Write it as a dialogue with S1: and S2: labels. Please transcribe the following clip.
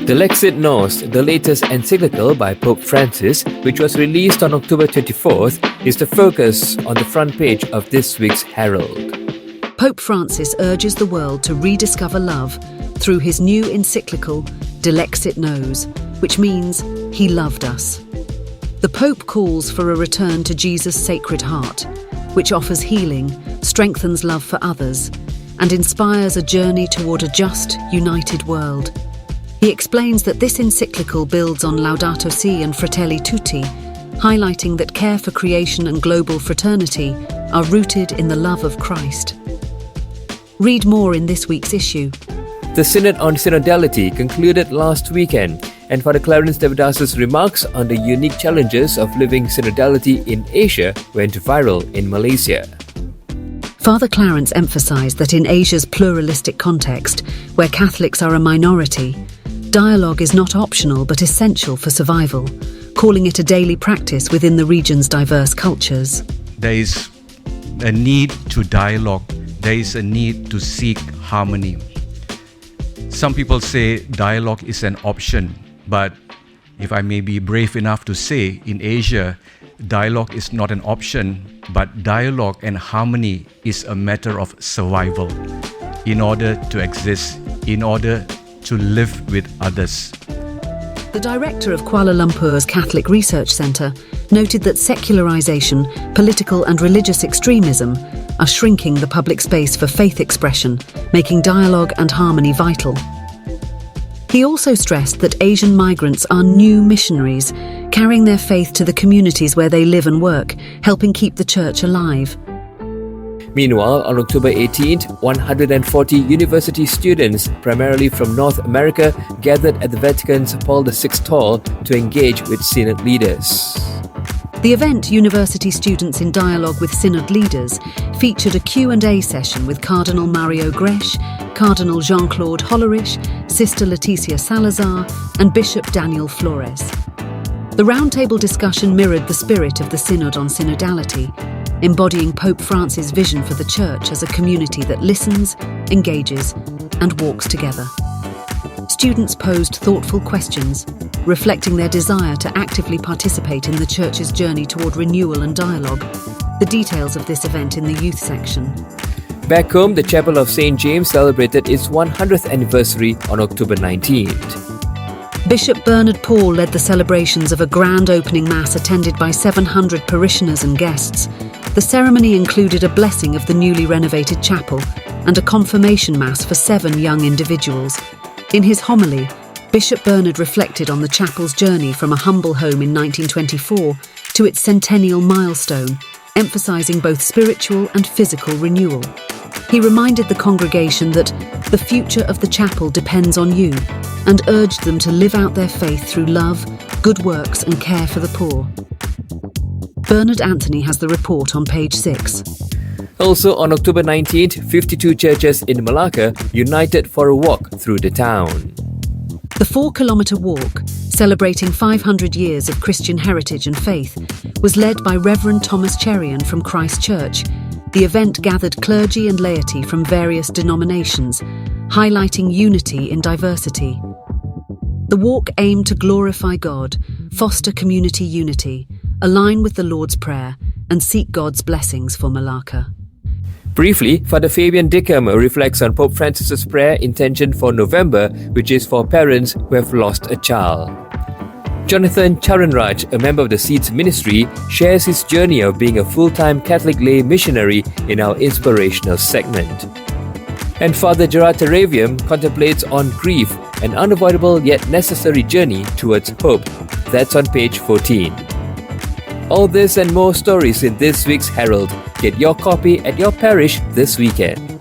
S1: Delexit Nos, the latest encyclical by Pope Francis, which was released on October 24th, is the focus on the front page of this week's Herald.
S2: Pope Francis urges the world to rediscover love through his new encyclical, Dilexit Nos, which means he loved us. The Pope calls for a return to Jesus' Sacred Heart, which offers healing, strengthens love for others, and inspires a journey toward a just, united world. He explains that this encyclical builds on Laudato and Fratelli Tutti, highlighting that care for creation and global fraternity are rooted in the love of Christ. Read more in this week's issue.
S1: The Synod on Synodality concluded last weekend, and Fr Clarence Devadass's remarks on the unique challenges of living synodality in Asia went viral in Malaysia.
S2: Father Clarence emphasised that in Asia's pluralistic context, where Catholics are a minority, dialogue is not optional but essential for survival, calling it a daily practice within the region's diverse cultures.
S3: There is a need to dialogue. There is a need to seek harmony. Some people say dialogue is an option, but if I may be brave enough to say, in Asia, dialogue is not an option, but dialogue and harmony is a matter of survival in order to exist, in order to live with others.
S2: The director of Kuala Lumpur's Catholic Research Centre noted that secularisation, political and religious extremism are shrinking the public space for faith expression, making dialogue and harmony vital. He also stressed that Asian migrants are new missionaries, carrying their faith to the communities where they live and work, helping keep the church alive.
S1: Meanwhile, on October 18th, 140 university students, primarily from North America, gathered at the Vatican's Paul VI Hall to engage with Synod leaders.
S2: The event, University Students in Dialogue with Synod Leaders, featured a Q&A session with Cardinal Mario Gresh, Cardinal Jean-Claude Hollerich, Sister Leticia Salazar, and Bishop Daniel Flores. The roundtable discussion mirrored the spirit of the Synod on Synodality, embodying Pope Francis' vision for the Church as a community that listens, engages, and walks together. Students posed thoughtful questions, reflecting their desire to actively participate in the Church's journey toward renewal and dialogue. The details of this event in the youth section.
S1: Back home, the Chapel of St. James celebrated its 100th anniversary on October 19th.
S2: Bishop Bernard Paul led the celebrations of a grand opening mass attended by 700 parishioners and guests. The ceremony included a blessing of the newly renovated chapel and a confirmation mass for 7 young individuals. In his homily, Bishop Bernard reflected on the chapel's journey from a humble home in 1924 to its centennial milestone, emphasising both spiritual and physical renewal. He reminded the congregation that the future of the chapel depends on you, and urged them to live out their faith through love, good works and care for the poor. Bernard Anthony has the report on page 6.
S1: Also on October 19th, 52 churches in Melaka united for a walk through the town.
S2: The 4-kilometre walk, celebrating 500 years of Christian heritage and faith, was led by Reverend Thomas Cherian from Christ Church. The event gathered clergy and laity from various denominations, highlighting unity in diversity. The walk aimed to glorify God, foster community unity, align with the Lord's Prayer, and seek God's blessings for Melaka.
S1: Briefly, Father Fabian Dickham reflects on Pope Francis' prayer intention for November, which is for parents who have lost a child. Jonathan Charanraj, a member of the Seeds Ministry, shares his journey of being a full-time Catholic lay missionary in our inspirational segment. And Father Gerard Teravium contemplates on grief, an unavoidable yet necessary journey towards hope. That's on page 14. All this and more stories in this week's Herald. Get your copy at your parish this weekend.